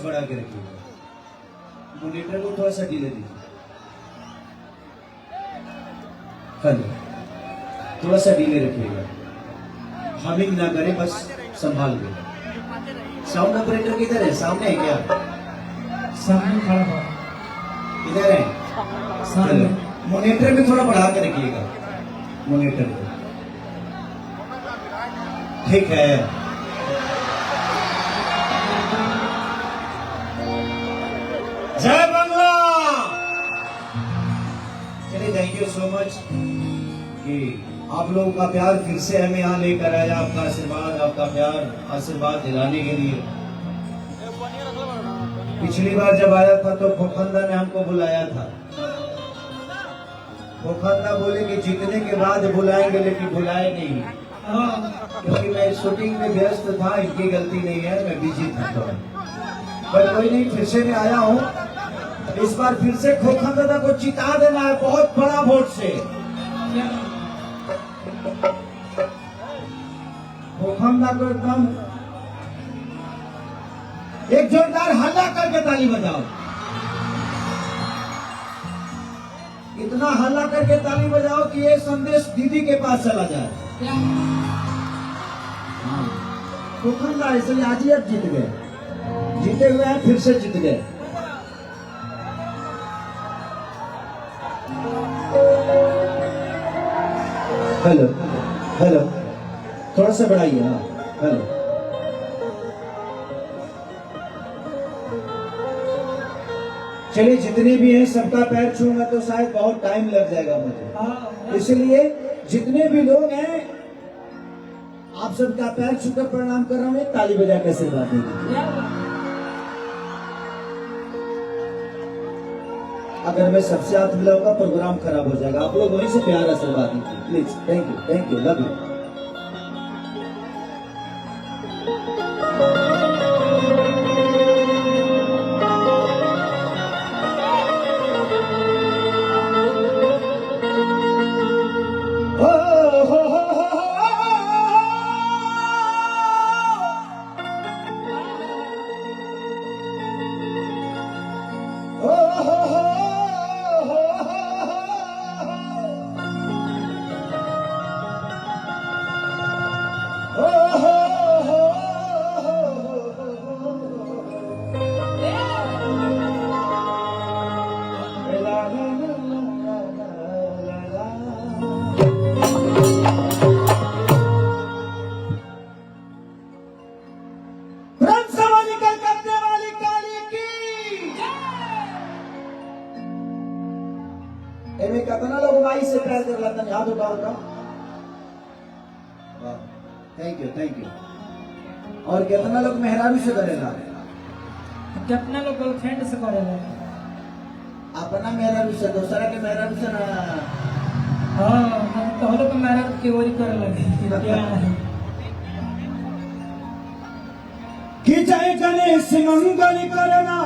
आवाज बढ़ा के रखिएगा। मॉनिटर को थोड़ा सा ढीले दीजिए। हेलो, थोड़ा सा ढीले रखिएगा, हमिंग ना करे, बस संभाल के। साउंड ऑपरेटर किधर है? सामने है क्या? सामने खड़ा हुआ। इधर है सामने। मॉनिटर में थोड़ा बढ़ा के रखिएगा, मॉनिटर को। ठीक है। जय बांग्ला। चलिए, थैंक यू सो मच कि आप लोगों का प्यार फिर से हमें यहाँ लेकर आया। आपका आशीर्वाद, आपका प्यार, आशीर्वाद दिलाने के लिए। पिछली बार जब आया था तो खोखंदा ने हमको बुलाया था। खोखंदा बोले कि जीतने के बाद बुलाएंगे, लेकिन बुलाए नहीं, क्योंकि मैं शूटिंग में व्यस्त था। इनकी गलती नहीं है, मैं बिजी था थोड़ा। पर कोई नहीं, फिर से मैं आया हूँ। इस बार फिर से खोखंदा को जिता देना है, बहुत बड़ा वोट से। खोखंदा को एकदम एक जोरदार हल्ला करके ताली बजाओ। इतना हल्ला करके ताली बजाओ कि ये संदेश दीदी के पास चला जाए। खोखंदा इसलिए आज ही अब जीत गए, जीते हुए हैं, फिर से जीत गए। हेलो हेलो, थोड़ा सा बढ़ाइए। हाँ, हेलो। चलिए, जितने भी हैं सबका पैर छूंगा तो शायद बहुत टाइम लग जाएगा मुझे, इसलिए जितने भी लोग हैं आप सबका पैर छूकर प्रणाम कर रहा हूँ। ताली बजा के आशीर्वाद दीजिए। अगर मैं सबसे हाथ मिलाऊंगा प्रोग्राम खराब हो जाएगा। आप लोग वहीं से प्यार आशीर्वाद दीजिए please. Thank you, love you. कितना लोग माई से प्यार कर लेते हैं, हाथ उठाओ। Thank you. और कितना लोग मेहराबी से करेगा? कितना लोग गर्लफ्रेंड से करेगा? अपना मेहराबी से, दूसरा के मेहराबी से ना। हाँ, तो हम लोग मेरा की वही कर लगे कि जय गणेश मंगल करना,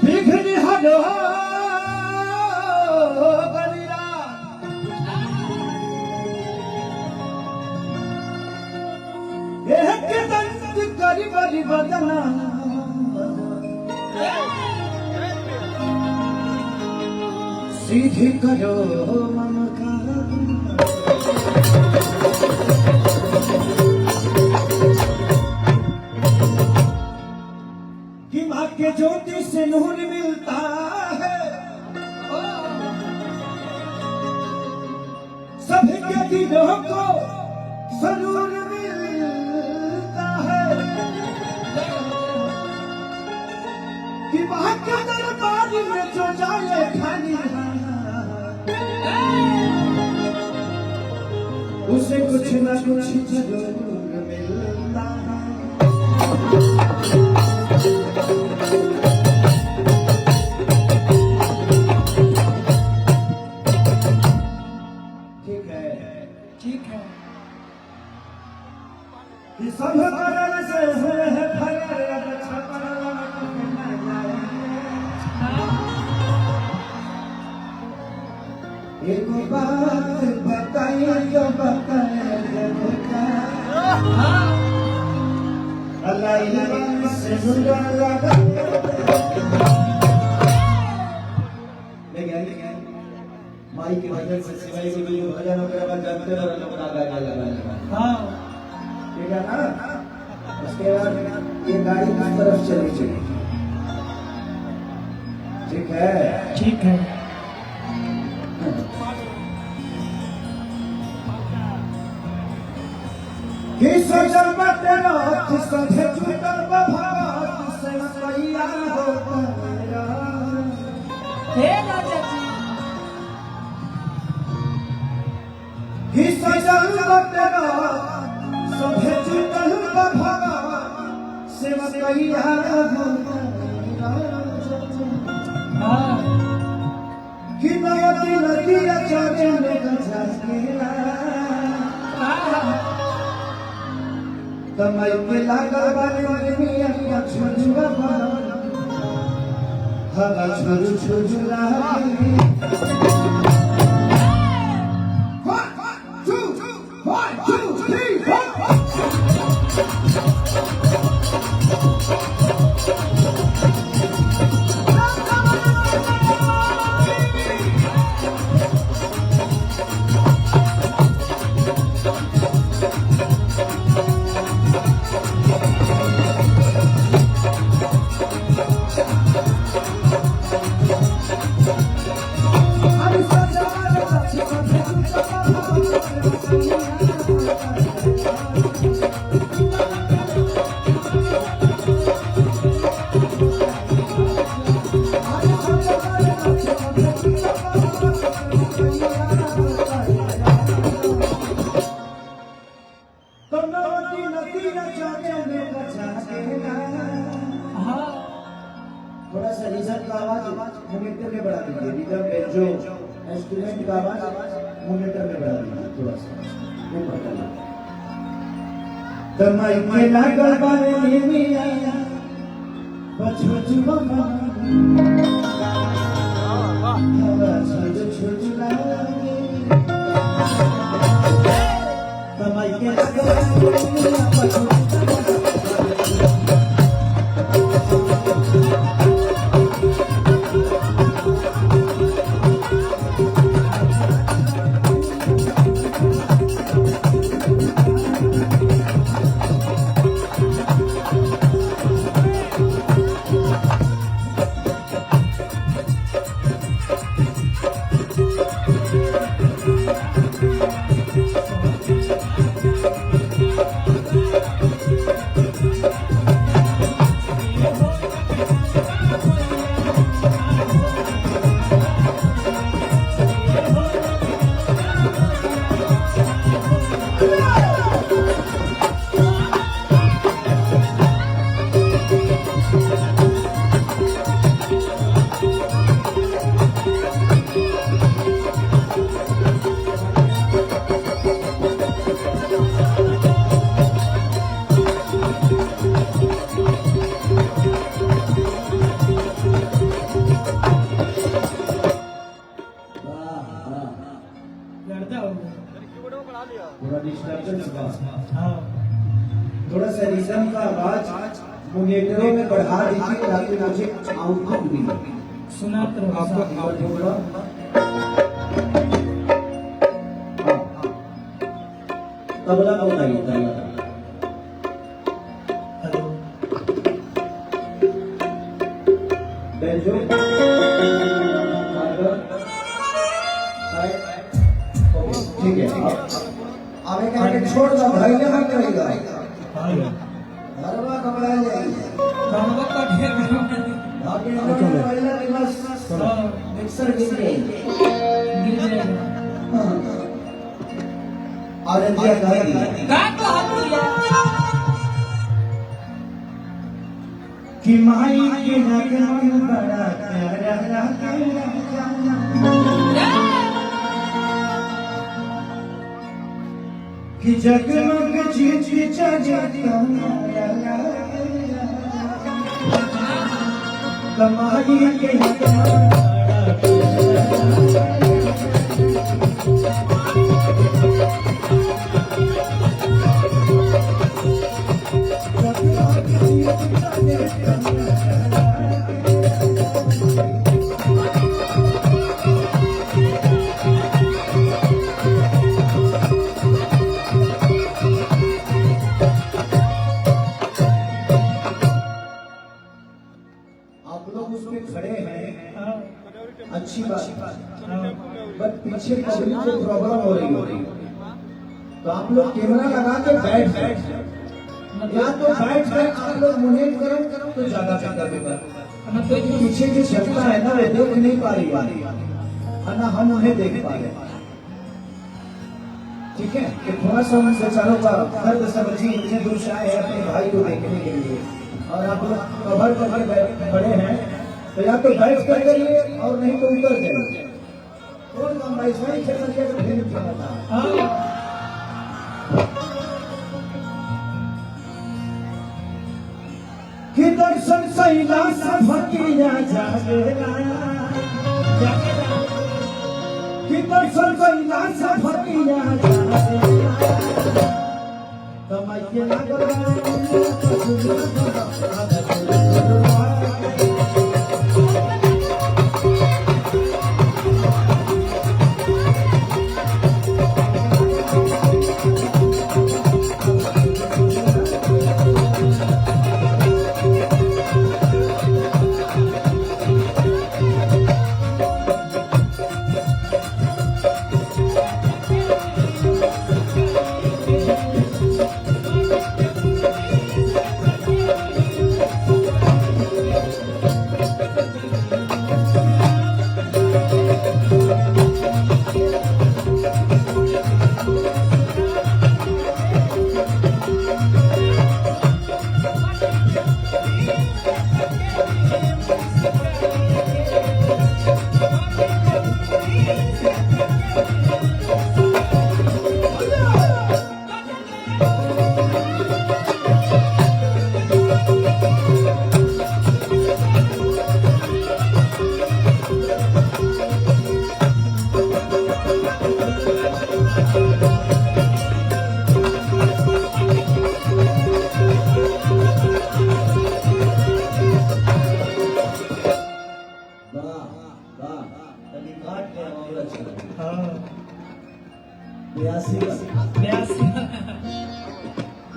विघ्न हरो गणिरा, एक दंत करि बलि बदना, सीधी करो मम कि माँ के ज्योति से नूर मिलता है, सभी के दिलों को सरूर मिलता है, कि माँ के दरबार में जो जाए खाली उसे कुछ न कुछ जरूर मिलता है। ठीक है। सब करम से हुए हैं एक बात बताइए, बताए लाइन से नुरा लगा माई के भजन से सिवाय को जो भजन वगैरह बन जाते हैं लोग गाने लगा हाँ ठीक है ना। उसके बाद ये गाड़ी किस तरफ चली चली ठीक है ठीक है। कि सजल बतेरा सभे छूटल बभात से मैया होता मेरा हे राजा जी कि सजल बतेरा सभे छूटल बभात से मैया होता हाँ कि नयती नदी अचारे में गजा केला तमाई के लागल बाने मिया छुजुआ हवा छुजु छुजुला 1 2 3 थोड़ा सा रिजर्व का आवाज मॉनिटर में बढ़ा दीजिए। रिजर्व बेंजो इंस्ट्रूमेंट का आवाज मॉनिटर में बढ़ा दीजिए थोड़ा सा ऊपर कर लीजिए। तमाई के लागल बाने मिया बछुजुआ हवा छुजुला तमाई के लागल बाने मिया बछुजुआ थोड़ा सा रिदम का आवाज मॉनिटरों में बढ़ा दीजिए ताकि मुझे आउटपुट मिले। सुनाते रहो आपको तबला को बताइए तबला हेलो बेंजो ठीक है अब एक आगे छोड़ दो भाई ने मत करेगा हरवा कपड़ा जाएगी बाबा का ढेर आगे पहला दिवस मिक्सर गिर जाएगा और दिया गाएगी कि माई के नगन बड़ा प्यारा कि जगमग चिचा कमाई के नगन अच्छी बात, बट पीछे पब्लिक को प्रॉब्लम हो रही होगी, तो आप लोग कैमरा लगा के बैठ या तो बैठ कर आप लोग मोनेट करो तो ज्यादा बेहतर होगा। तो पीछे जो जनता है ना वो देख नहीं पा रही है ना, हम उन्हें देख पा रहे। ठीक है, कि थोड़ा सा उन बेचारों का दर्द समझिए, इतने दूर से आए हैं अपने भाई को देखने के लिए, और आप लोग कवर करके खड़े हैं, तो या तो बैठ कर करिए और नहीं तो उतर जाइए। कौन कम भाई स्वयं से करके तो फिर क्या था। कि दर्शन सैला सफकिया जागेला, कि दर्शन सैला सफकिया जागेला, कमाइए ना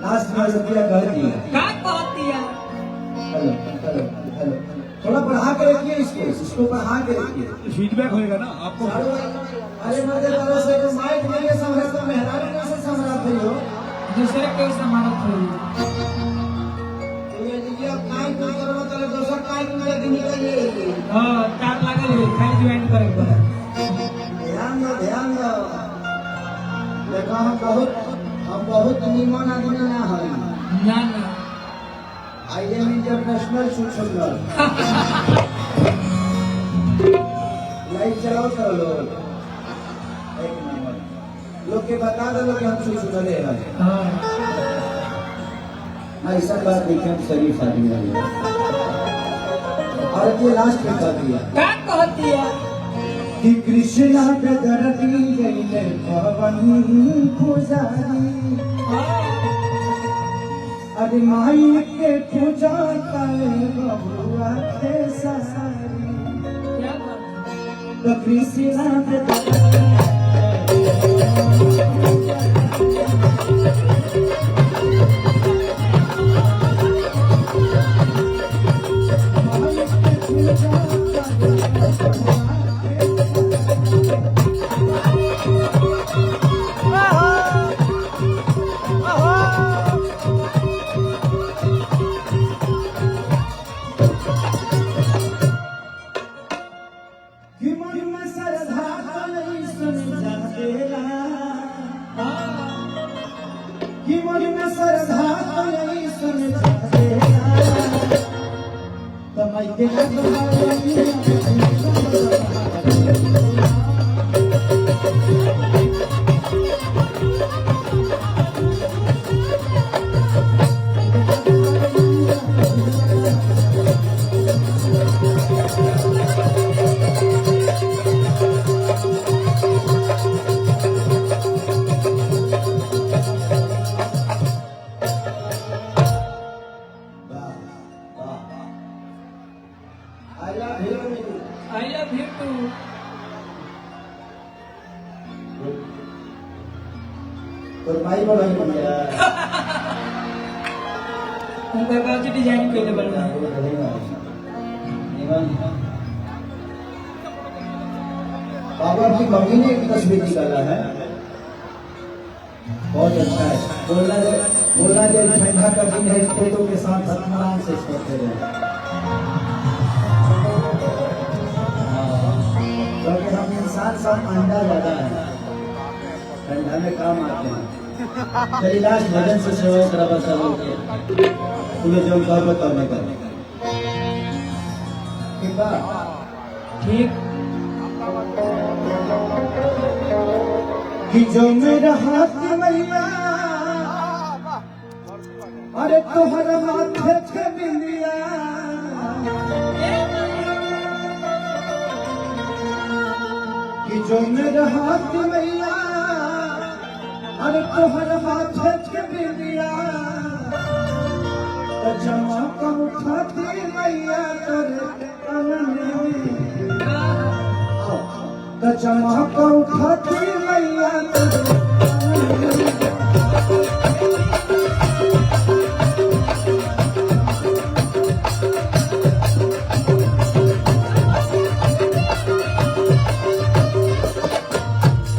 लास्ट में रुपया कर दिया, हेलो हेलो हेलो, थोड़ा बढ़ा के रखिए इसको बढ़ा के रखिए, फीडबैक होएगा ना आपको। अरे मजे करो से तो माइक नहीं संभला तो मेहरारू कैसे संभला थी हो, दूसरे के समानत हुई। ये जी अब काई को करवा तो दोसर काई को मेरे दिन निकलिए। हां, कार लागल है, खाली ज्वाइन करेगा। ध्यान दो, देखो हम बहुत निमन आदमी ना है ना ना, आई एम इंटरनेशनल सुशल लाइट चलाओ चलो, एक नंबर लोग के बता दो कि हम सुशल है। हां, ऐसा बात देखे हम शरीफ आदमी है, और ये लास्ट में कर दिया क्या कहती है कि कृष्णा पे धरती गईले पवन पुजारी, अरे माई के पूजा करे बबुआ के सारी, क्या बात तो कृष्णा पे धरती I love you too. तो भाई बड़ा ही बढ़िया उनका काफी डिजाइन के लिए बना है। बाबा की मम्मी ने एक तस्वीर निकाला है, बहुत अच्छा है। बोलना दे ठंडा का दिन है, इस फोटो के साथ आराम से इसको खेले, क्योंकि हम इंसान सब अंडा ज्यादा है, ठंडा में काम आते हैं। चलिए लास्ट भजन से सेवा करा बस तुम्हें जो कर बताओ मैं कर ठीक बा ठीक कि जो मेरा हाथ मैया अरे तोहर हाथ थे बिंदिया कि जो मेरा हाथ मैया अरे तोहर हाथ थे बिंदिया तो जमा का उठाती मैया करे तो जमा का उठाती मैया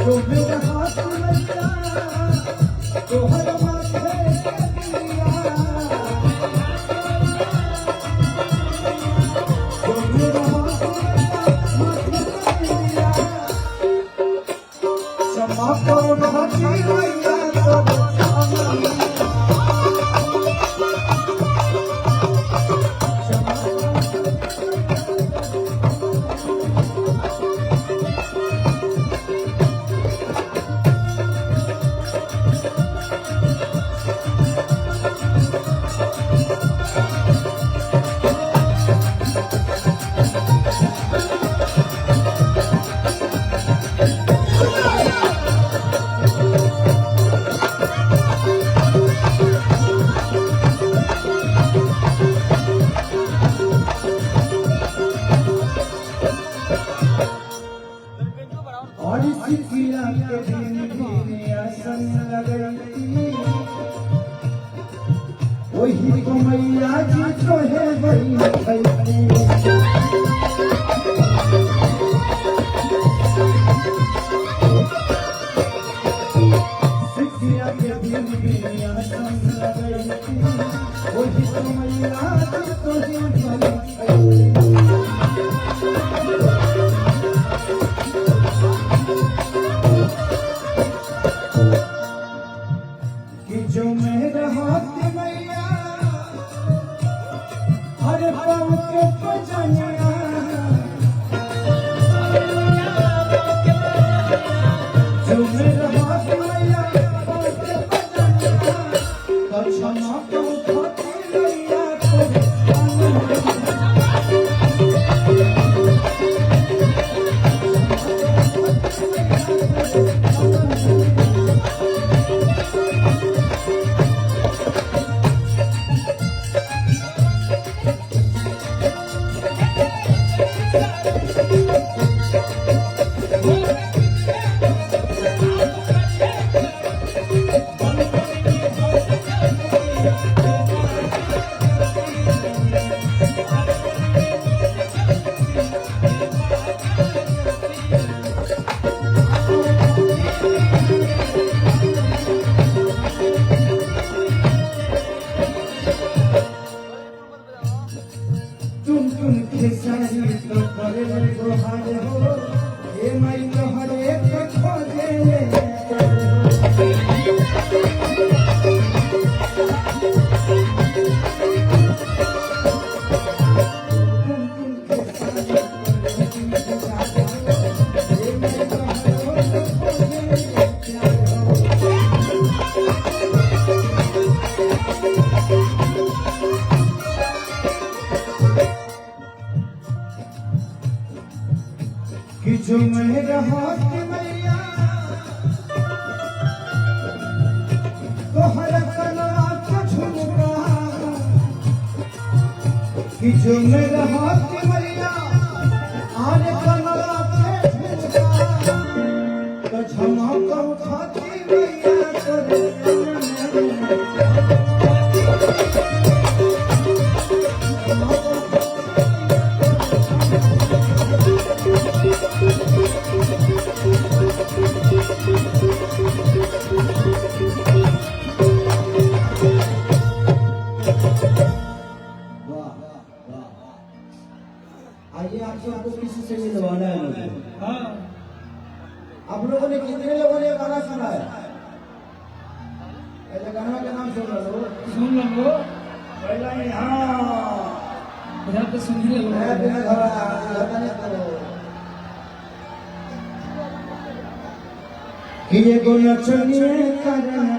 तो मेरा हाथ मैया तोहर हाथ और इसी किला के दिन भी आसन लगती वही तो मैया जी तो है वही किला के दिन भी आसन लगती वही तो मैया जी तो है वही जो मेरा हाथ मैया हर पाँव के बजनिया जो मेरा हाथ मैया पाँव के बजनिया तो क्षमा को उठाती मैया तुम खेसारी तो करे गोहार हो हे माई तो हर एक खोजे कि जो मेरा हाथ मैया तो हर कला का झुमका कि जो मेरा हाथ मैया आने कला के झुमका तो झमका उठाती मैया करे हैं। हाँ आप लोगों ने कितने लोगों ने ये गाना सुना है? ऐसे गाना का नाम सुन लो। पहला ही हाँ इधर तो सुन ही लो। मैं बिना घबराया नहीं तो कि ये गुना चलिए करन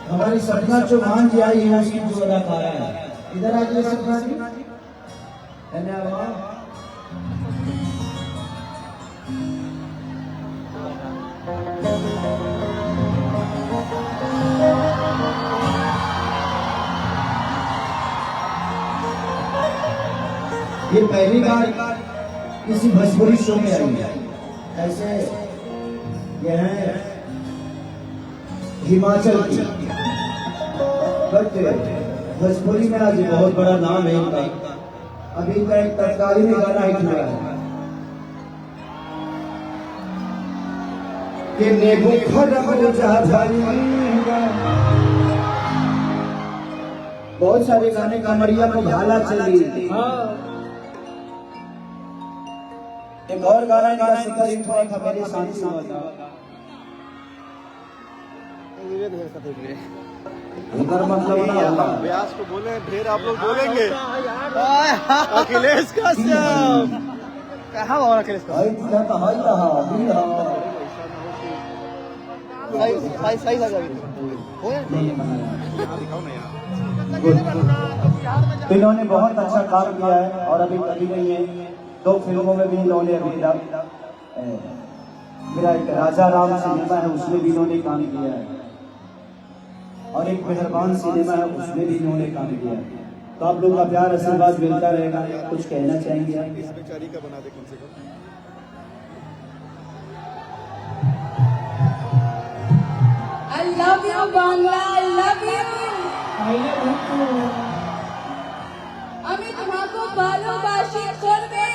हमारी सपना चौहान जी आई है, उसकी जो अदाकारा है। इधर आ जाइए सपना जी। धन्यवाद। ये पहली बार किसी भोजपुरी शो में आई है। ऐसे ये है हिमाचल की, बट भोजपुरी में आज बहुत बड़ा नाम है इनका। अभी का एक तत्कालीन गाना हिट हुआ है कि नेबू बहुत सारे गाने कमरिया को भाला चली। एक और गाना इनका सुपर हिट हुआ था मेरे साथी वाला। इधर मतलब ना व्यास को बोले फिर आप लोग बोलेंगे अखिलेश कश्यप कहाँ और अखिलेश भाई दिखा तो हाई रहा भी रहा सही लगा इन्होंने बहुत अच्छा काम किया है और अभी कभी नहीं है। 2 फिल्मों में भी इन्होंने अभी मेरा एक राजा राम सिनेमा है उसमें भी इन्होंने काम किया है और एक मेहरबान सिनेमा है उसमें भी इन्होंने काम किया है। तो आप लोग का प्यार आशीर्वाद मिलता रहेगा। कुछ कहना चाहेंगे आप? इस बेचारी का बना दे कम से कम। I love you, Bangla. I love you. আমি তোমাকে ভালোবাসি করবে।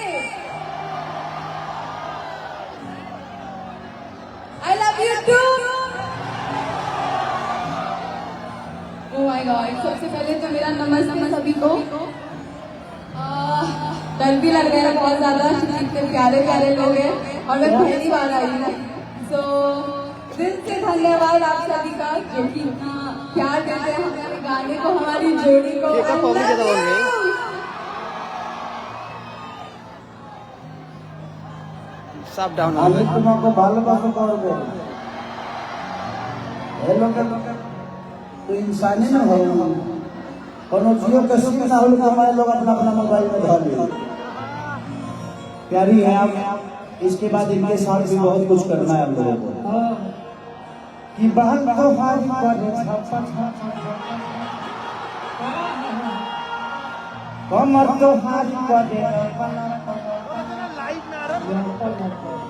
I love you too. Oh my God! सबसे पहले तो मेरा नमस्ते सभी को। डर भी लग रहा है बहुत ज्यादा, इतने प्यारे प्यारे लोग हैं और मैं पहली बार आई हूँ। So दिल से धन्यवाद आप सभी का जो कि इतना प्यार देते हैं हमारे गाने को, हमारी जोड़ी को। सब डाउन আমি তোমাকে ভালোবাসা করব। ए लोग तो इंसानी ना हो, कोनो जियो कसी ना हो तो हमारे लोग अपना अपना मोबाइल में धर ले। प्यारी है आप। इसके बाद इनके साथ भी बहुत कुछ करना है हम लोगों को। कि बहन तो हारी कमर तो हारी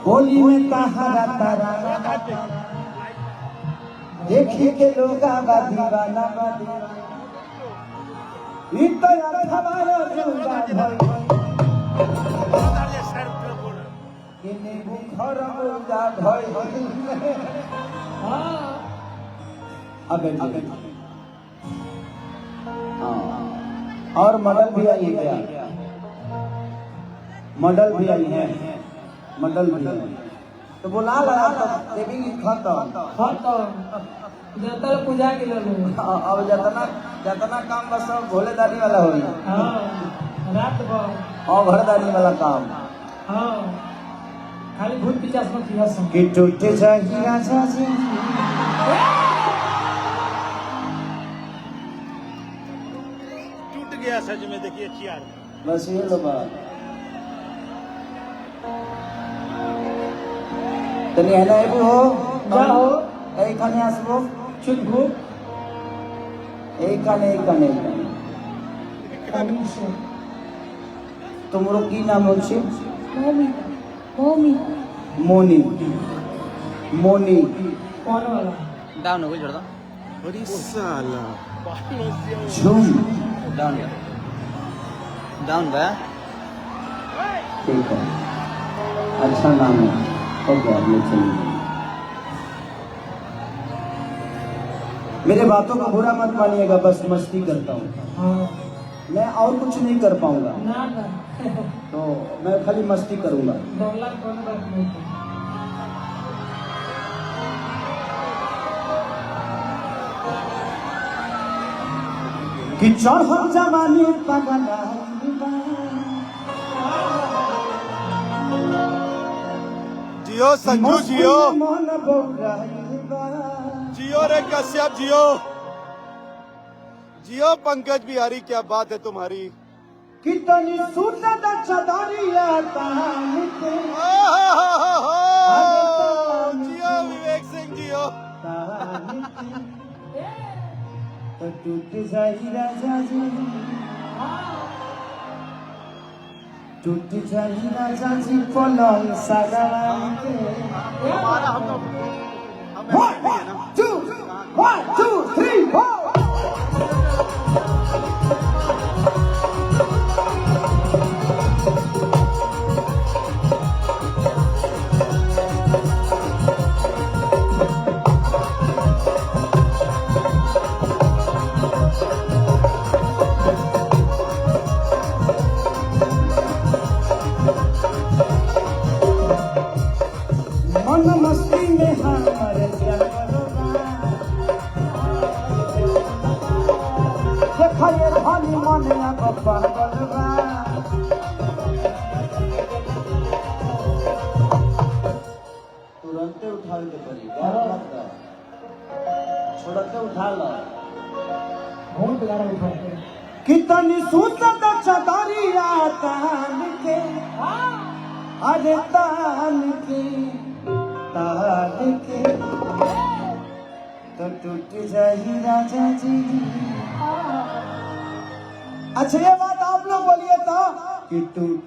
होली में तहारा तारा देखी के लोग आवा दीवाना हमारा जोगा और मॉडल भी आई है क्या? मॉडल भी आई है, मॉडल भी आई। तो बुला लगा तो देवी खत्म जतर पूजा के लिए अब जतना काम बस सब भोलेदारी वाला हो गया। रात भर और घरदारी वाला काम। खाली भूत पिचास मत किया सब कि टूटे जाही राजा जी टूट गया सच में। देखिए चियार बस ये लो बात। तनी है ना एबू हो जाओ এই খানে আসবো चुप भूत এইখানে তোমরা কি নাম হচ্ছে? मोनी मोनी कौन वाला डाउन हो गई जोड़ा अरे साला झूम डाउन गया डाउन गया। ठीक है, अच्छा नाम है। ओके, आप लोग चलिए। मेरे बातों का बुरा मत मानिएगा, बस मस्ती करता हूँ। हाँ मैं और कुछ नहीं कर पाऊंगा, ना ना तो मैं खाली मस्ती करूंगा। डोला कौन बात नहीं कि चढ़ल जवानी पगला जियो संजू जियो, मन बौराइल बा। जियो रे कश्यप जियो, जियो पंकज बिहारी, क्या बात है तुम्हारी। कितनी सुंदर चदरिया तान के जियो विवेक सिंह जियो। तान के तो टूट जाई राजा जी, टूट जाई राजा जी पलंग सगड़ा के। हमारा हम One, two, three, four. मन मस्ती में हमर जलवा, देखिए धनी मन अब पागल बा। तुरंते उठा के पड़ी, छोड़ते उठा लो। बहुत गाना उठाते कितनी सुंदर चदरिया तान के, अरे तान के तो टूट जाही राजा जी। अच्छा ये बात आप लोग बोलिए कि टूट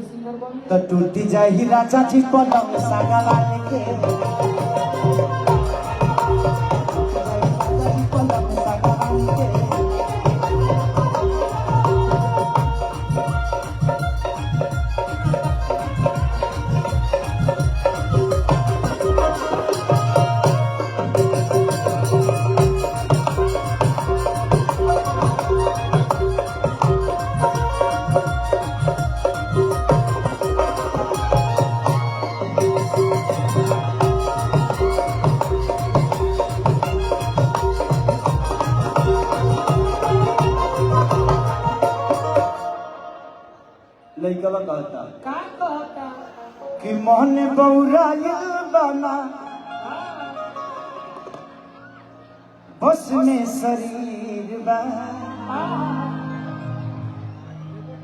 सिंगर बन तो टूट जाही राजा जी पलंग सगड़ा के। पलंग सगड़ा के लइका कहता का कहता कि मन बौराइल बना, बस में शरीर बा,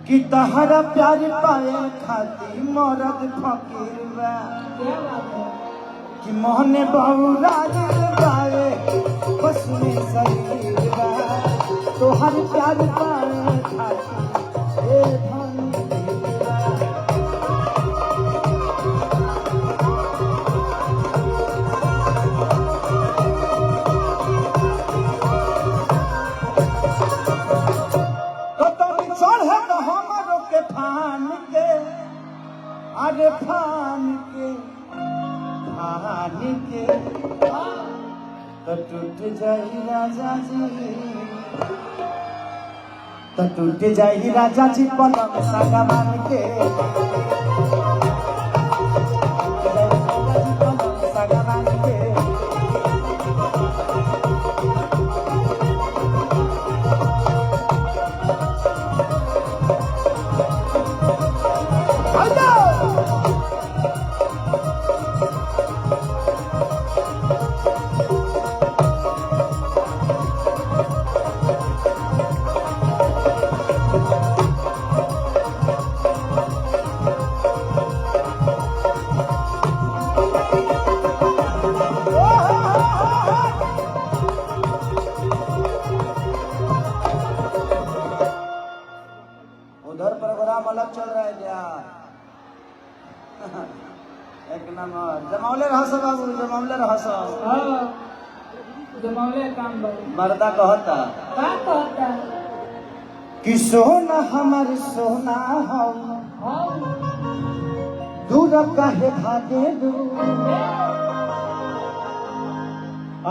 कि तहरा प्यार पाए खातिर मरद फकीर बा। क्या बात है कि मन बौराइल बाए, बस में शरीर बा, तोहर प्यार पाए खातिर ए धनी बा। फान के, अरे फान के तो टूट जाई राजा जी, तो टूट जाई राजा जी पलंग सगड़ा के। पलंग सगड़ा के उधर प्रोग्राम अलग चल रहा है क्या? एक नंबर जमावले रह सब बाबू, जमावले रह सब। हाँ जमावले काम बा मर्दा कहता का कहता कि सोना हमार सोना हो, हाँ दूर काहे भागे दू,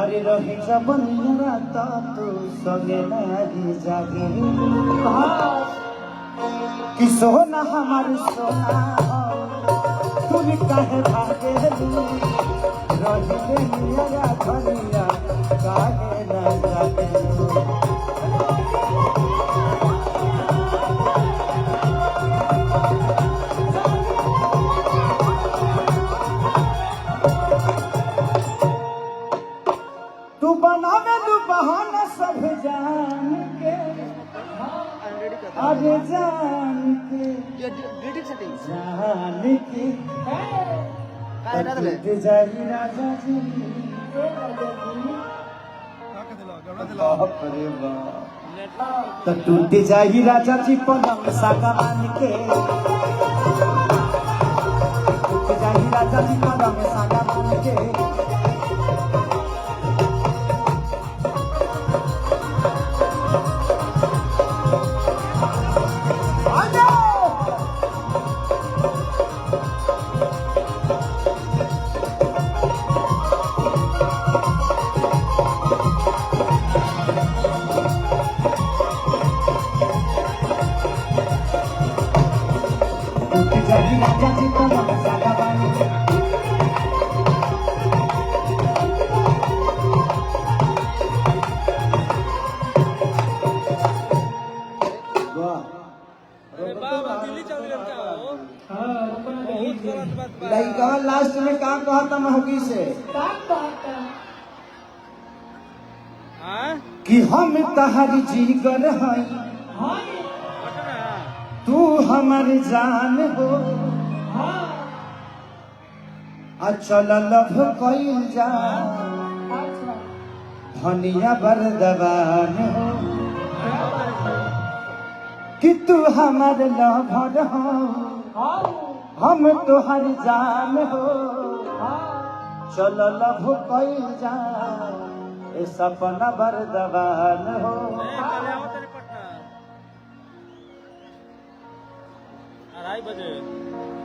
अरे रही जबनिया ता तू संगे नहीं जागे कि सोना हमार सोना तुम काहे भागे रही निया धनिया काहे न जागे तू बनावे तू बहाना सब जान के अरे जान के जान के टूट जाई राजा जी अरे वाह तो टूट जाई राजा जी पलंग सागवान के टूट जाई राजा जी पलंग सागवान के लड़का लास्ट में का कहता महगी से कि हम तहरी जीगर हई तू हमर जान हो चल लभ कइल जा धनिया बरदवान हो कि तू हमर लभर हो हम तोहर जान हो चल लभ कइल जा ए सपना बरदवान हो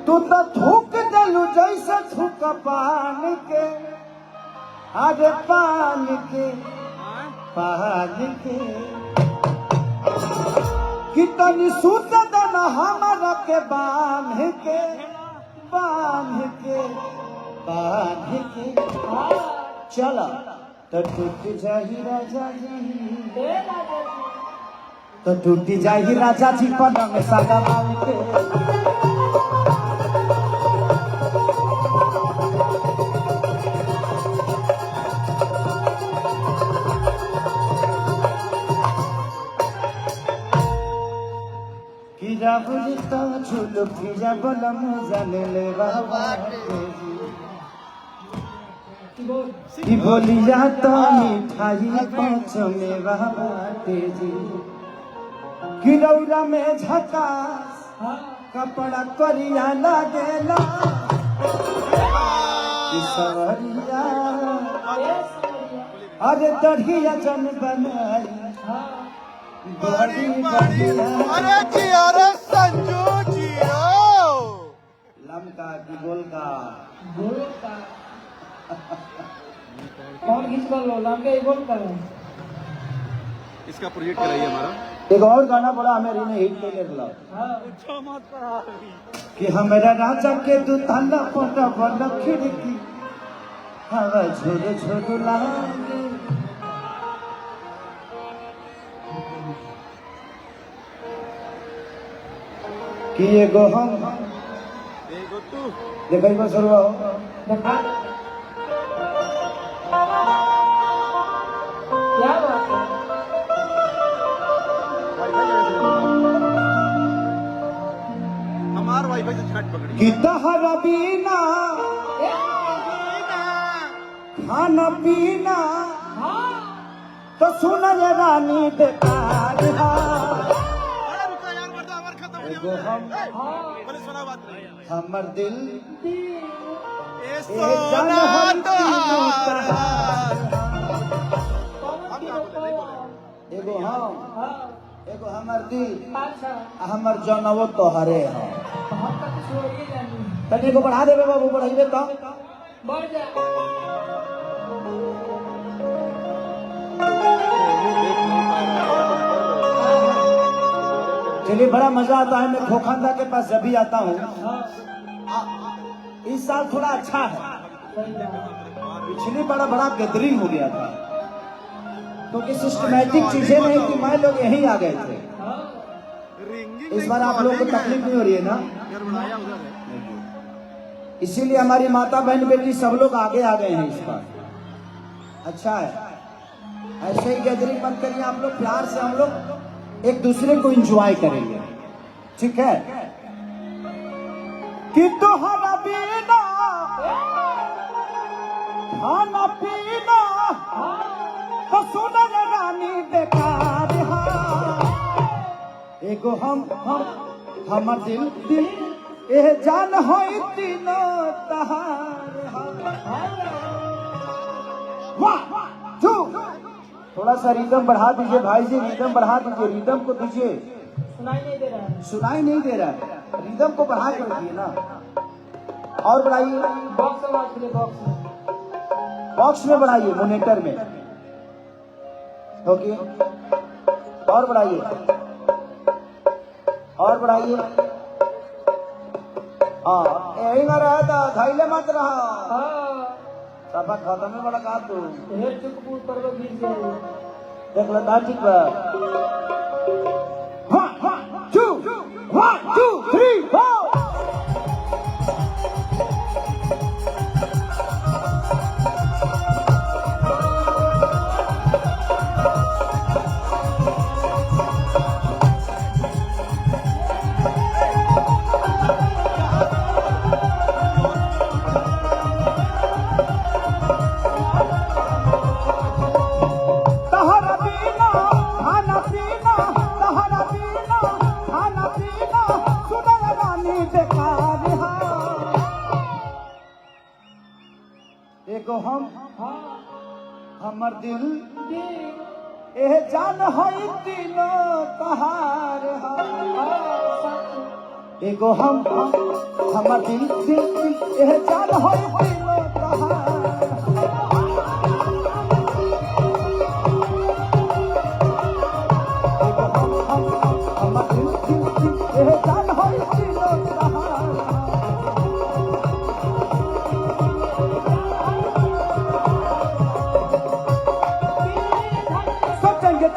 तू तो थूक दलू जैसे थूक पान के अरे पान के कितनी सूत दना हमारा के बांध के चला तो टूट जाही राजा जी तो टूट जाही राजा जी पलंग सागवान के बुझता झूल फिजा बलम जाने ले बाबा की बोलिया तो मिठाई पाँच में बाबा तेजी गिरौरा में झकास कपड़ा करिया लागेला सवरिया अरे दढ़िया जन बनाई बड़ी अरे जी अरे संजू जी लमका की गोलका कौन खींच कर लो लमके बोल कर इसका प्रोजेक्ट कराइए हमारा एक और गाना बड़ा हमें रीने हिट के लिए कि हमारा राजा के दू ताला पोटा बना खिड़की हवा झोर झोर लागे कि एगो हम एगो तू देखई बा सरवा हो देखा क्या बात है हमार वाईफाई से छाट पकड़ी कि तहरा बिना खाना पीना तो सुन रानी बेकार एगो हम हमर दिल एगो हम एगो हमर दिल हमर जनवो तोहरे है तनी को बढ़ा देबे बाबू बढ़ाइबे तो बढ़ जा चलिए, बड़ा मजा आता है। मैं खोखंदा के पास जब भी आता हूँ, इस साल थोड़ा अच्छा है। पिछली बड़ा गैदरिंग हो गया था, क्योंकि सिस्टमैटिक चीजें नहीं थी, मैं लोग यहीं आ गए थे। इस बार आप लोगों को तकलीफ नहीं हो रही है ना? इसीलिए हमारी माता बहन बेटी सब लोग आगे आ गए हैं इस बार। अच्छा है, ऐसे ही गैदरिंग बंद करिए आप लोग, प्यार से हम लोग एक दूसरे को एंजॉय करेंगे, ठीक है? कि तोहरा बिना खाना पीना तो सुनर रानी बेकार है। एगो हमर दिल ए जान होई तीनों तहार। वाह टू, थोड़ा सा रिदम बढ़ा दीजिए भाई जी, रिदम बढ़ा दीजिए, रिदम को दीजिए। सुनाई नहीं दे रहा है। सुनाई नहीं दे रहा है, रिदम को बढ़ा कर रखिए ना। और बढ़ाइए, बॉक्स आवाज के लिए बॉक्स में बढ़ाइए, मोनिटर में। ओके, और बढ़ाइए, और बढ़ाइए। हाँ, यही ना रहा था, धैले मत रहा। सफा खत्म में बड़ा का तू चुकपुर पर वो गिर गए। देख लो ठीक बा। 1 2 3 4। देखो हमर दिल एह जान होई तीनों तहार। एगो हमर दिल एह जान होई तीनों तहार। हमर दिल एह जान होई तीनों तहार।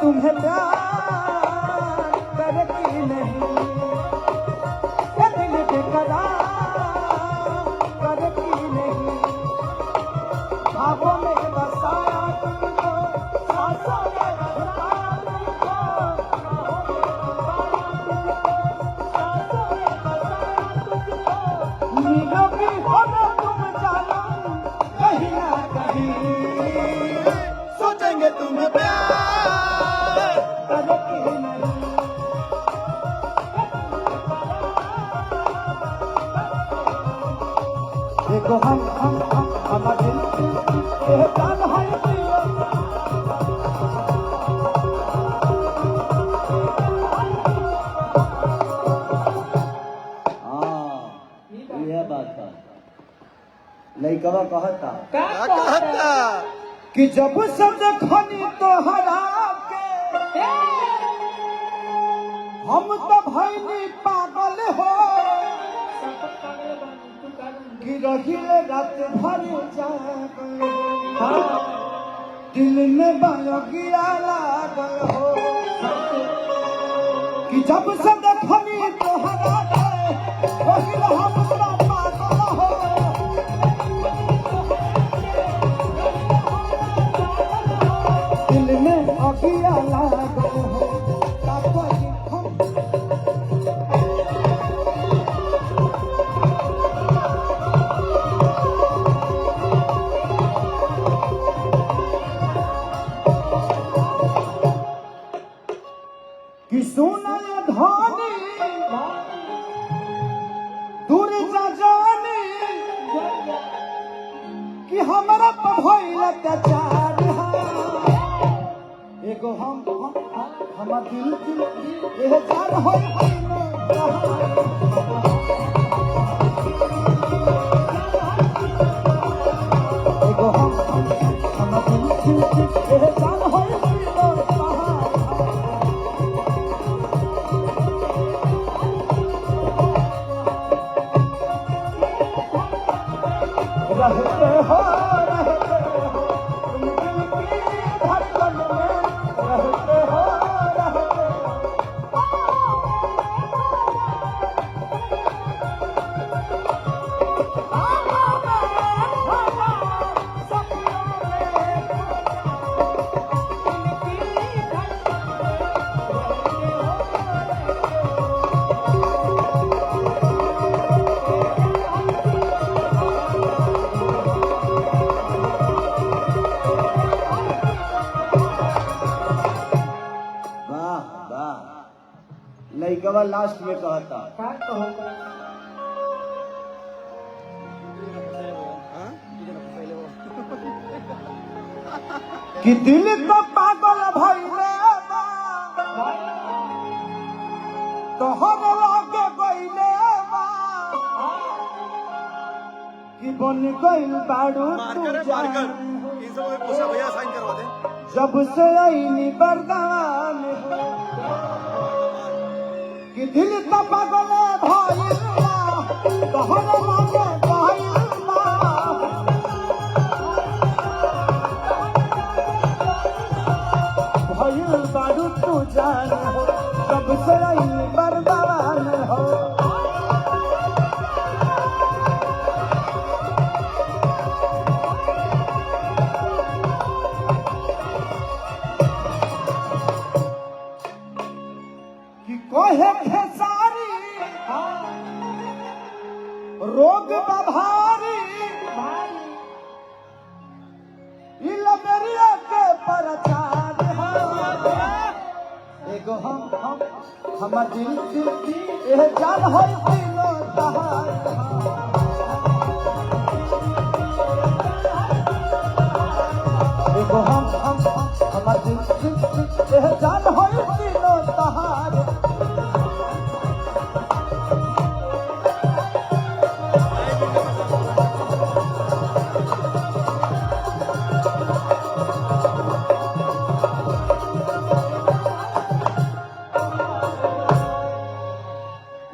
तुम्हें प्यार करती नहीं, दिल बेकरार करती नहीं। ख्वाबों में बसाया तुमको, सांसों में बसाया तुमको, नीलों की हो तुम जानो कहीं ना कहीं। सोचेंगे तुम्हें प्यार देखो हमारा दिल एह जान है तीनों। यह बात था, लइकवा कहता क्या कहता कि जब शब्द खनी तोहरा के हम तो भइनी पागल हो। कि रहिले रात भर जागल हो, दिल में बलगिया लागल हो। कि जब शब्द खनी तोहरा के रहिले हम तो पागल हो। दिल में अगिया लागल हो। कि सोना धानी दूर जा जानी, कि हमारा भइल अत्याचार। एगो हमार दिल एह जान होई तीनों तहार। एगो हमार दिल एह जान होई तीनों तहार। लड़कवा लास्ट में कहता क्या कहो कि दिल तो पागल भइले बा तोहर लागे गइले बा कि बन गइल बाड़ू तू जान इन सब में पूछा भैया साइन करवा दे। जब से आईनी बरदान कि दिल तो पागल भइल बा तोहर लागे गइल बा भइल बाड़ू तू जान हो जब से आईनी बरदान हो कि कोहे खेसारी रोग बभारी इलबेरिया के प्रचार हो एगो हमर दिल एह जान हो दिलो तहार एगो हमर दिल एह जान हो दिलो तहार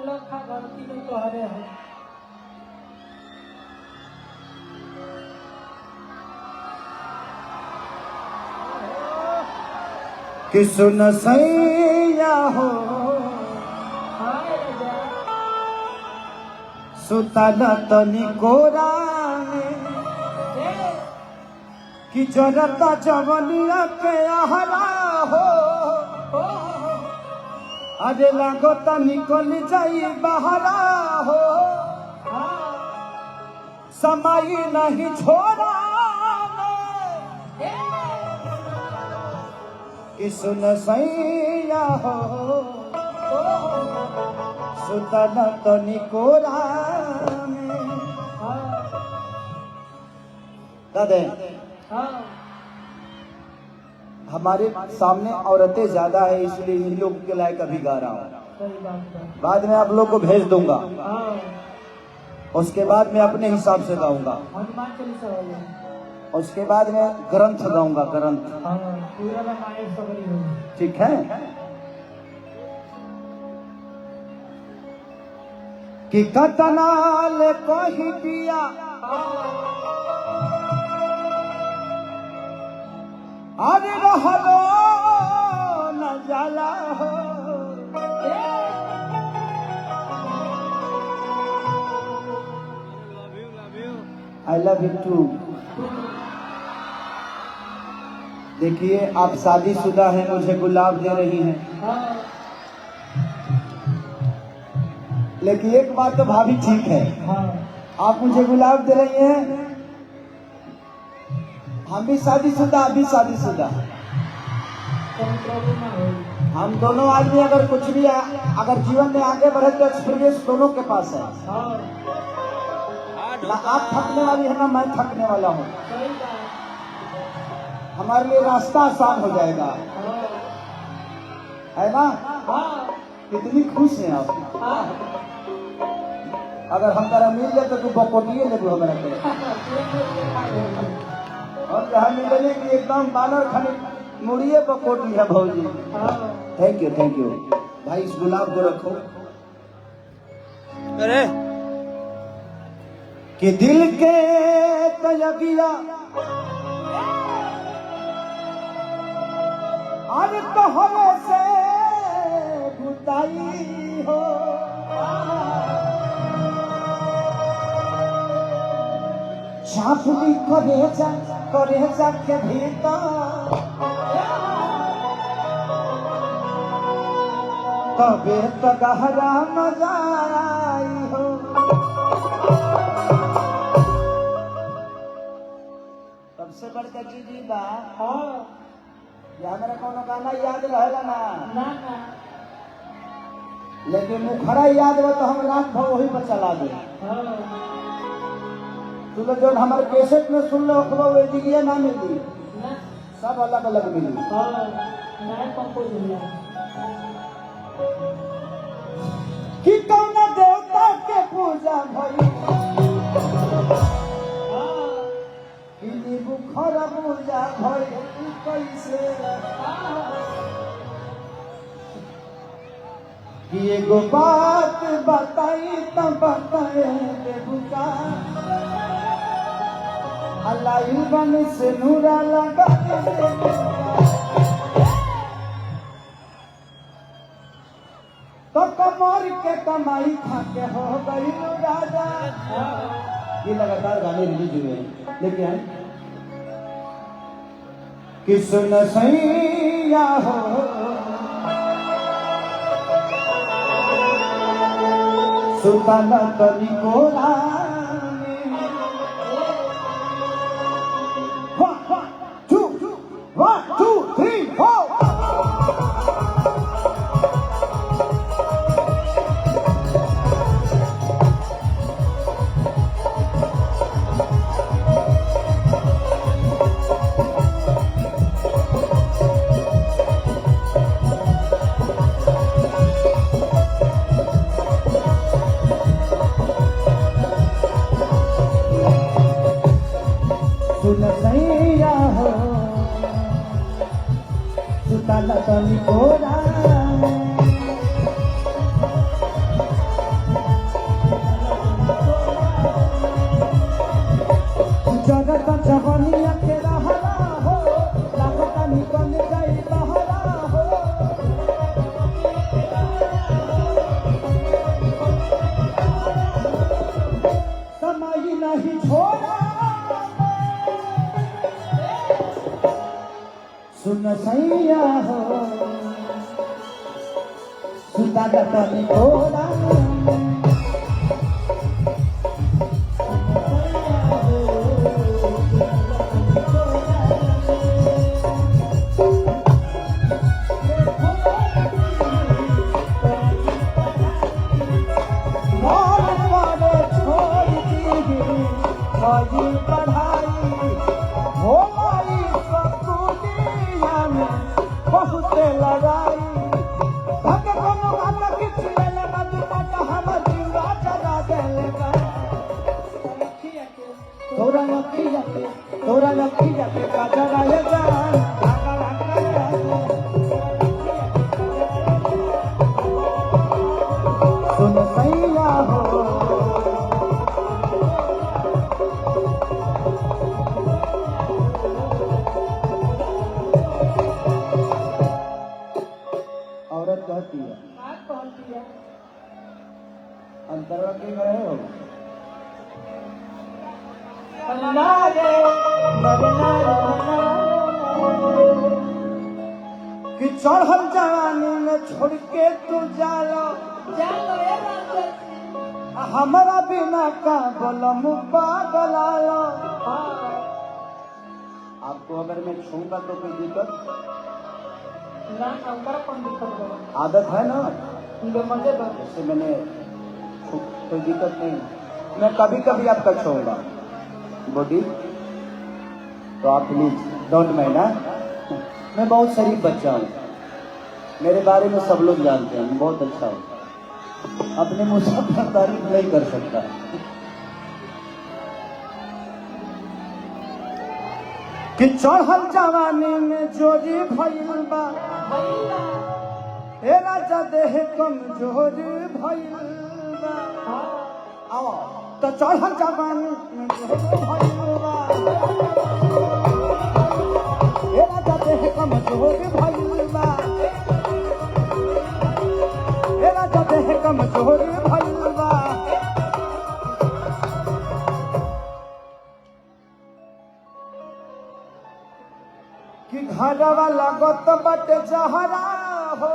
लखा गलती में तोहरे है कि सुन सैया हो हाय राजा सुतल तनी कोराने कि जरता जवनिया के आहरा हो अरे लागो त निकल जाई बहरा हो समय नहीं छोड़ा कि सुन सैया हो सुतल तनी कोराने दादे हमारे सामने औरतें ज्यादा है इसलिए इन लोग के लायक अभी गा रहा हूँ सही बात है बाद में आप लोग को भेज दूंगा हाँ उसके बाद मैं अपने हिसाब से गाऊंगा हनुमान चालीसा हो गया उसके बाद मैं ग्रंथ गाऊंगा ग्रंथ हाँ पूरा रामायण सबरी हो गया ठीक है कि कतनाल कही पिया अरे रहलो न जाला हो आई लव यू टू देखिए आप शादीशुदा हैं मुझे गुलाब दे रही हैं हाँ लेकिन एक बात तो भाभी ठीक है हाँ आप मुझे गुलाब दे रही हैं हम भी शादीशुदा आप भी शादीशुदा कोई प्रॉब्लम ना हो हम दोनों आदमी अगर कुछ भी अगर जीवन में आगे बढ़े तो एक्सपीरियंस दोनों के पास है हाँ ना आप थकने वाली है ना मैं थकने वाला हूँ सही बात हमारे लिए रास्ता आसान हो जाएगा हाँ है ना हाँ कितनी खुश हैं आप हाँ अगर हम तरह मिल जाए तो तू बकोटिए ले दो हमारे पे और जहाँ मिलने की एकदम बानर खाने मुड़िए बकोटी है भौजी थैंक यू भाई इस गुलाब को रखो अरे कि दिल के तयगिया अरे तो हमें से बुताई हो छापली करे जा के भीतर तबे तो गहरा मजा आई हो सबसे बड़का चीज ई बा या हमरा कोनो गाना याद रहेला ना ना ना लेकिन मुखरा याद हो तो हम रात भर वही पर चला दे। तू लोग जो हमारे कैसेट में सुन लो वो दिए ना मिली, सब अलग अलग मिली। कि कौन देवता के पूजा भई, कि बुखरा पूजा भई कैसे, कि एगो बात बताई तब बताए बुका, अल्लाह बन से नूरा लगा तो कमर के कमाई खा के हो गई राजा। ये लगातार गाने रिलीज हुए हैं, लेकिन कि सुन सैया हो सुतला तनी कोरा सैया हो सुतला तनी कोरा जगत जवनिया के रहला हो लागता निकल जाई बहरा हो समय नहीं छोड़ा सुन सैया हो सुतला तनी कोरा तोरा लखी जाते काजरा ये जान सुन सैया हो औरत कहती है अंतरवा के गए हो कि चढ़ल जवानी में छोड़ के तू जालो हमारा बिना का बोलम पागलालो। आपको अगर मैं छूंगा तो कोई दिक्कत आदत है ना, जैसे मैंने कोई दिक्कत नहीं, मैं कभी कभी आपका छूंगा बॉडी तो आप प्लीज डोंट माइंड। मैं बहुत शरीफ बच्चा हूँ, मेरे बारे में सब लोग जानते हैं, मैं बहुत अच्छा हूँ, अपने मुँह से अपना तारीफ नहीं कर सकता। कि चढ़ल जवानी में जोरी भइल बा ए राजा देह कमजोर भइल बा, आओ तो चढ़ल जवानी में जोरी भइल बा ए राजा देह कमजोर भइल बा, ए राजा देह कमजोर भइल बा। कि घरवा लागत बाटे जहरा हो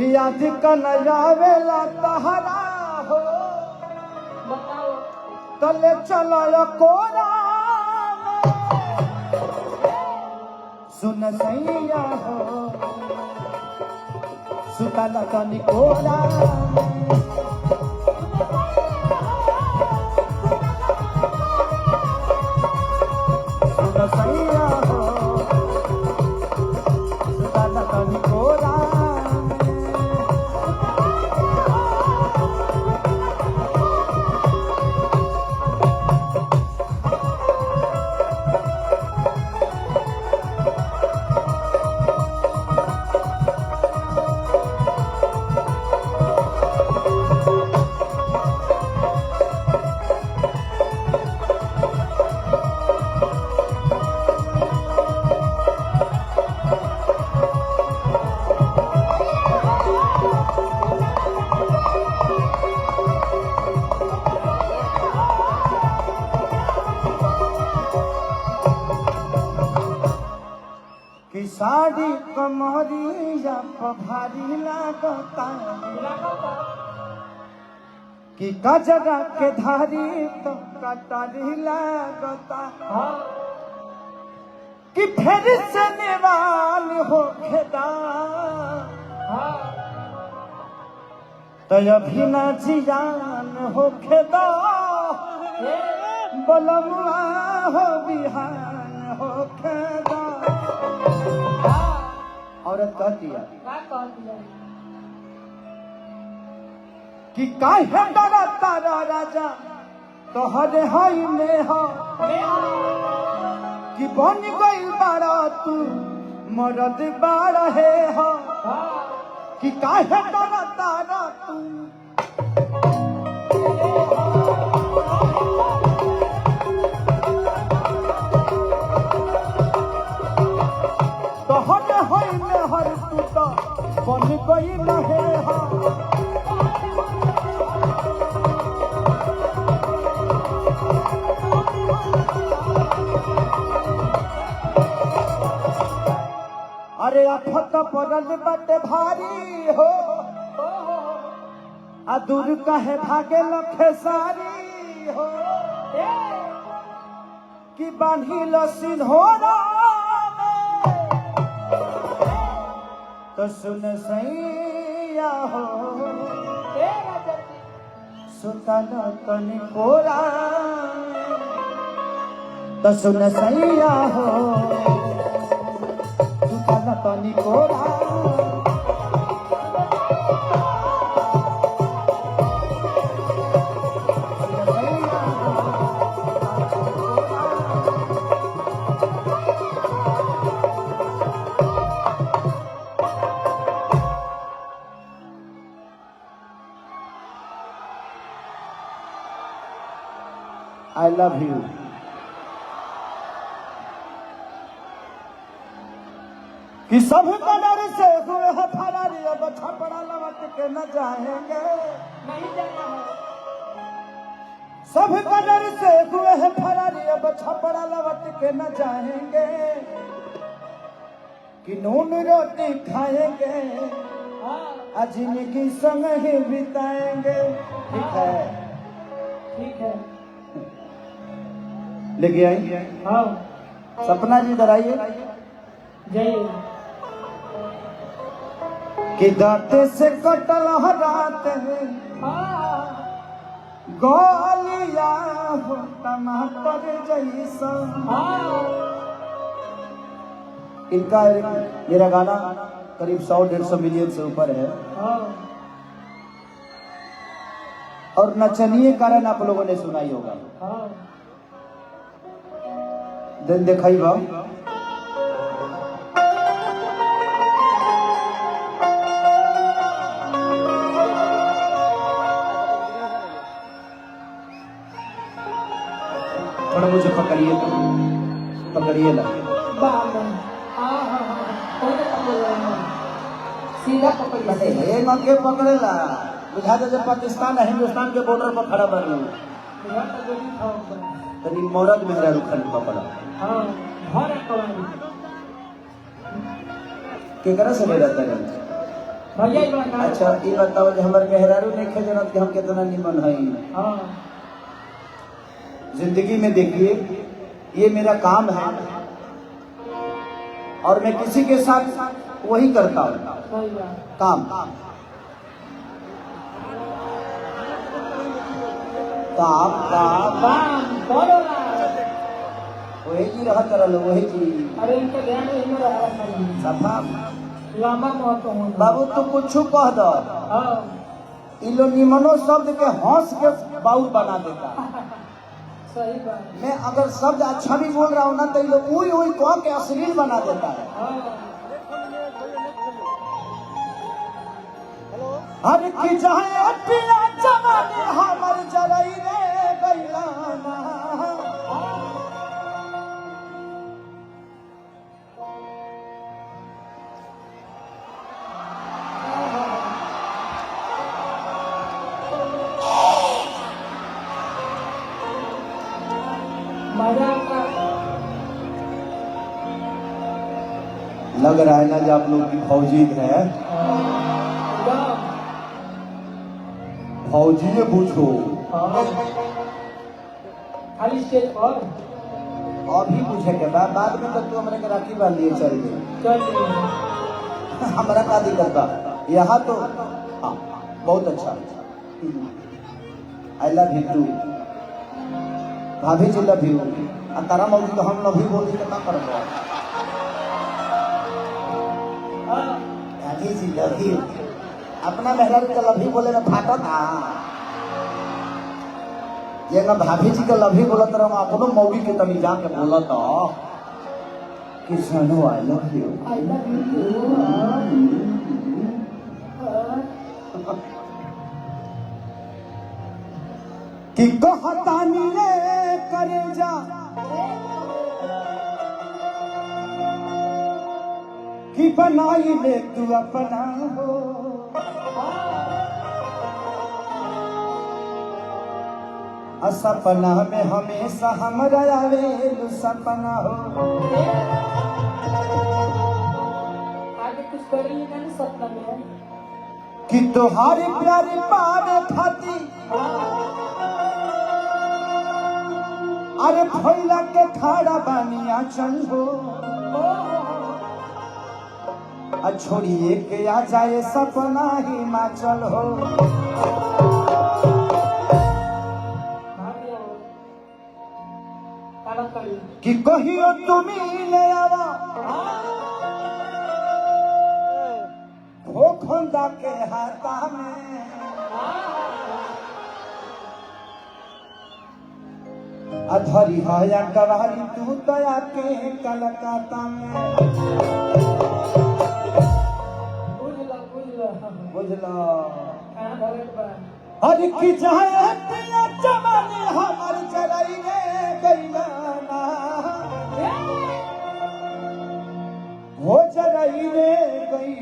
याद कनयावेला तहरा हो, तले चलो कोरा सुन सैया हो सुताला तनी कोरा सुन सैया हो सुताला तनी कोरा कि साड़ी कमरिया पभारी लागता कि गजरा के धारी तो कटारी लागता कि फिर से निवान हो खेदा तो अभी ना जियान हो खेदा बलमुआ हो बिहान हो खेदा औरत कह दिया कि काहे डरा तारा राजा तोहरे हई में हो कि बन गई बारा तू मरद बारा है हो कि काहे डरा तारा तू तोहरे हई में हर तू तो बन गई रहे हो अरे आफत पड़ल बाटे भारी हो आ दूर कहे भागे लखेसारी हो कि बांधी लसीन हो तो सुन सैया हो सुताला तनी कोरा तो सुन सैया हो सुताला तनी कोरा I love you. कि सब कलर से हुए है फरारी अब छपड़ा लौट के न जाएंगे नहीं जाना है सब कलर से हुए है फरारी अब छपड़ा लौट के न जाएंगे कि नून रोटी खाएंगे आज जिंदगी संग ही बिताएंगे ठीक है लेके आई हाँ सपना जी इधर आइए जय कि दांते से कटल रात है गोलिया हो टमाटर जैसा इनका मेरा गाना करीब 100-150 मिलियन से ऊपर है और नचनीय कारण आप लोगों ने सुना ही होगा दिन दिखाई बा थोड़ा मुझे पकड़िए ला सीधा पकड़ हे मके पकड़ेला बुझा दे जब पाकिस्तान और हिंदुस्तान के बॉर्डर पर खड़ा बन रहा तनी मौरत मेहरा रुखन पकड़ा केकरा से रहता है अच्छा ये बताओ जो हमारे मेहरारू नहीं खे जनत कि हम कितना निमन है जिंदगी में देखिए ये मेरा काम है और मैं किसी के साथ वही करता हूँ सही बात। काम। काम काम काम बोलो ना। वही चीज रहा करल वही चीज अरे इनका ध्यान वही में रहा खाली। सफा। लंबा महत्व होना। बाबू तू कुछ कह दो, हाँ इ लोग निमनो शब्द के हंस के बाउल बना देता। सही बात। मैं अगर शब्द अच्छा भी बोल रहा हूँ ना तो ये लोग उई उई कह के अश्लील बना देता है। हाँ हर की चाहे पिया जवानी हमर जरई रे गइलाना। मजा आता। लग रहा है ना जो आप लोग की फौजी है, फौजी ने पूछो खाली स्टेज पर अभी पूछे के बाद में तो तू हमारे के राखी बांध लिए चल गए। चल हमारा का दिक्कत था यहाँ तो। हाँ बहुत अच्छा। आई लव यू टू भाभी जी, लव यू। तारा मौजी तो हम लव यू बोली तो ना कर भाभी जी लव यू। अपना मेहरारू का लव यू बोले ना फाटा था ये ना। भाभी जी का लव यू बोला तो अपनो मौगी के तनी जाके बोला तो कि सनो I love you. I love you. कि कहतानी रे करे जा कि बनाई ले तू अपना हो। सपना में हमेशा हमरा आवे सपना हो। आगे कुछ कर रही है ना सपना में कि तुम्हारे प्यारे पावे खाती अरे फैला के खाड़ा बानिया चल हो। छोड़िए के आ जाए सपना हिमाचल हो। कि कहियो तुम्ही ले आवा हो खोंदा के हाथा में। अधरी हया कवारी तू दया के कलकत्ता में। बुझलो हर की चाहे पिया जवानी हमर जरई रे गइलाना। हो जरई रे गई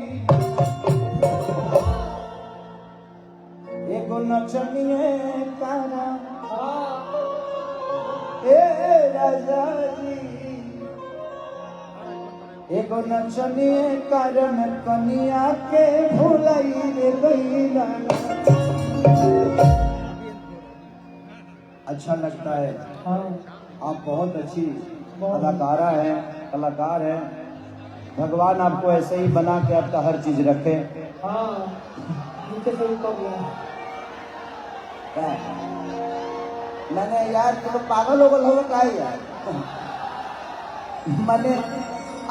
एगो नचनिए तारा ए राजा जी। एगो नचनिए कारण कनिया के भुलाई रे गइलाना। अच्छा लगता है। आप बहुत अच्छी कलाकारा है, कलाकार है। भगवान आपको ऐसे ही बना के आपका हर चीज रखे। मैंने यार तुम तो पागल हो गए क्या यार। मैंने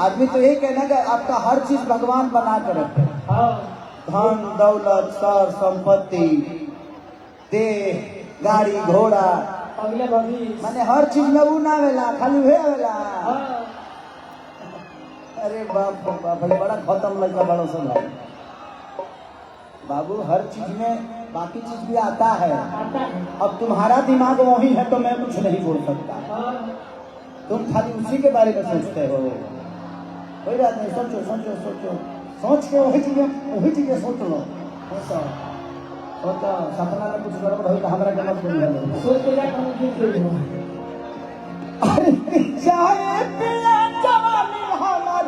आदमी तो यही कहना कि आपका हर चीज भगवान बना कर रखे। धन दौलत सर संपत्ति देह गाड़ी घोड़ा मैंने हर चीज में वो ना वेला खाली हुए वेला। अरे बाप रे बाप बड़ा खत्म लगा बड़ों से भाई। बाबू हर चीज में बाकी चीज भी आता है। अब तुम्हारा दिमाग वही है तो मैं कुछ नहीं बोल सकता। तुम खाली उसी के बारे में सोचते हो। कोई बात नहीं, सोचो सोचो सोचो सोच के वही चीजें सोच लो। सोचो सपना में कुछ गड़बड़ हुई तो हमारा गलत बोली सोच के चाहे पिया जवानी हमर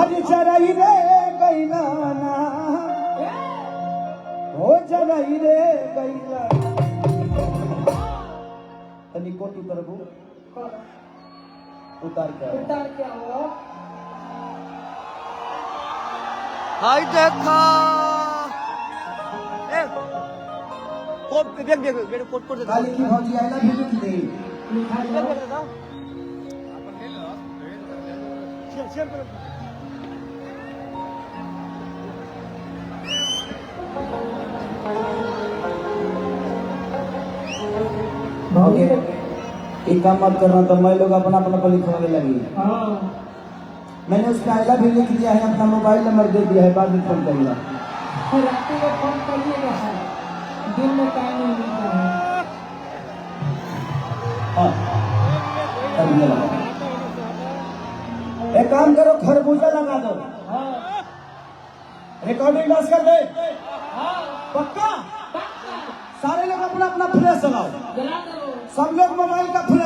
अरे जरई रे गइलाना। हो जरई रे गइलाना। तनी कोट उतरबू उतार के उतार के आओ। हाय देखा ए कोट देख देख मेरे कोट कोट काली की भौजी आई लव यू लिख दे। लिखा दो। शेयर कर भौजी एक काम मत करना तो मैं लोग अपना अपना पर लिखवाने लगी। हाँ मैंने उसका आई लव यू लिख दिया है, अपना मोबाइल नंबर दे दिया है, बाद में फोन करूंगा। रात में फोन करिएगा सर, दिन में टाइम नहीं मिलता है। हाँ करने लगा। एक काम करो, खरबूजा लगा दो, हाँ रिकॉर्डिंग डांस कर दे। हाँ पक्का सारे लोग अपना अपना फ्लैश चलाओ, जला दो। सब लोग मोबाइल का फ्लैश